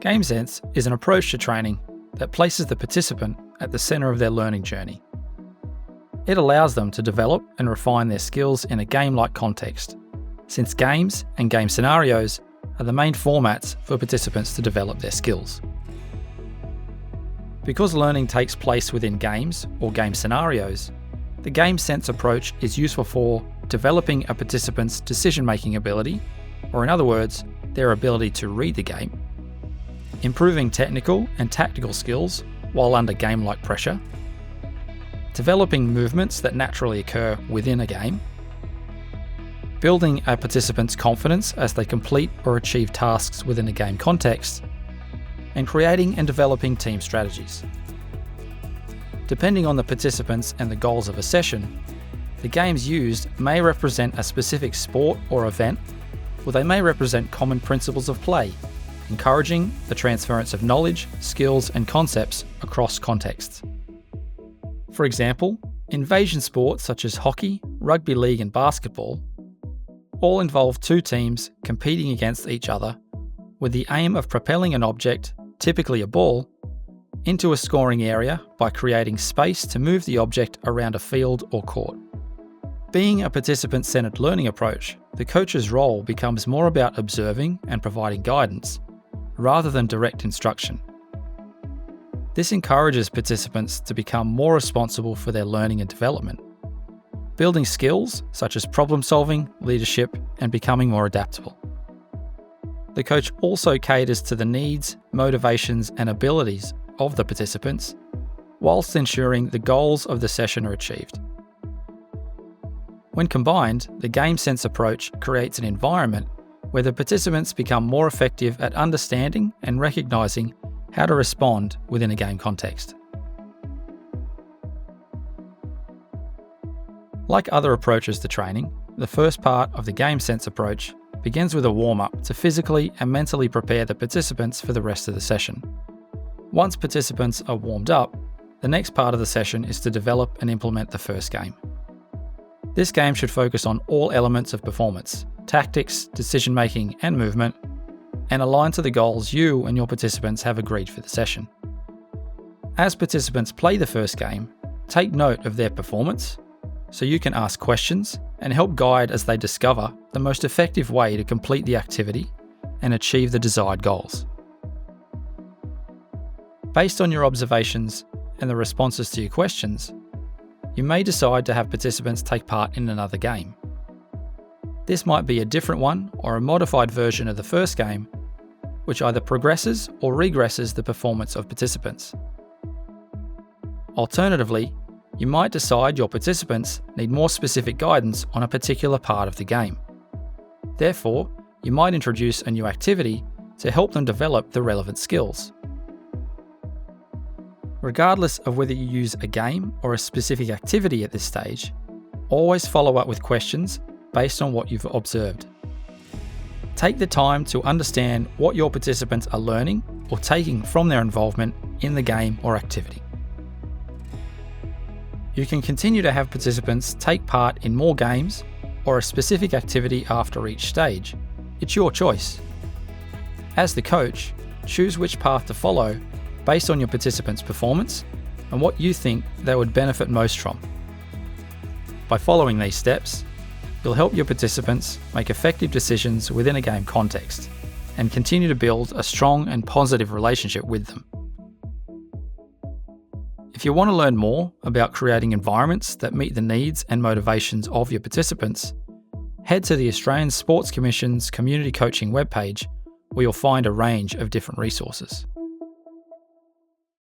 Game sense is an approach to training that places the participant at the centre of their learning journey. It allows them to develop and refine their skills in a game-like context, since games and game scenarios are the main formats for participants to develop their skills. Because learning takes place within games or game scenarios, the game sense approach is useful for developing a participant's decision-making ability, or in other words, their ability to read the game, improving technical and tactical skills while under game-like pressure, developing movements that naturally occur within a game, building a participant's confidence as they complete or achieve tasks within a game context, and creating and developing team strategies. Depending on the participants and the goals of a session, the games used may represent a specific sport or event, or they may represent common principles of play, encouraging the transference of knowledge, skills, and concepts across contexts. For example, invasion sports such as hockey, rugby league, and basketball all involve two teams competing against each other with the aim of propelling an object, typically a ball, into a scoring area by creating space to move the object around a field or court. Being a participant-centered learning approach, the coach's role becomes more about observing and providing guidance, rather than direct instruction. This encourages participants to become more responsible for their learning and development, building skills such as problem solving, leadership, and becoming more adaptable. The coach also caters to the needs, motivations, and abilities of the participants, whilst ensuring the goals of the session are achieved. When combined, the game sense approach creates an environment where the participants become more effective at understanding and recognising how to respond within a game context. Like other approaches to training, the first part of the game sense approach begins with a warm-up to physically and mentally prepare the participants for the rest of the session. Once participants are warmed up, the next part of the session is to develop and implement the first game. This game should focus on all elements of performance, tactics, decision-making, and movement, and align to the goals you and your participants have agreed for the session. As participants play the first game, take note of their performance so you can ask questions and help guide as they discover the most effective way to complete the activity and achieve the desired goals. Based on your observations and the responses to your questions, you may decide to have participants take part in another game. This might be a different one or a modified version of the first game, which either progresses or regresses the performance of participants. Alternatively, you might decide your participants need more specific guidance on a particular part of the game. Therefore, you might introduce a new activity to help them develop the relevant skills. Regardless of whether you use a game or a specific activity at this stage, always follow up with questions based on what you've observed. Take the time to understand what your participants are learning or taking from their involvement in the game or activity. You can continue to have participants take part in more games or a specific activity after each stage. It's your choice. As the coach, choose which path to follow based on your participants' performance and what you think they would benefit most from. By following these steps, you'll help your participants make effective decisions within a game context and continue to build a strong and positive relationship with them. If you want to learn more about creating environments that meet the needs and motivations of your participants, head to the Australian Sports Commission's Community Coaching webpage, where you'll find a range of different resources.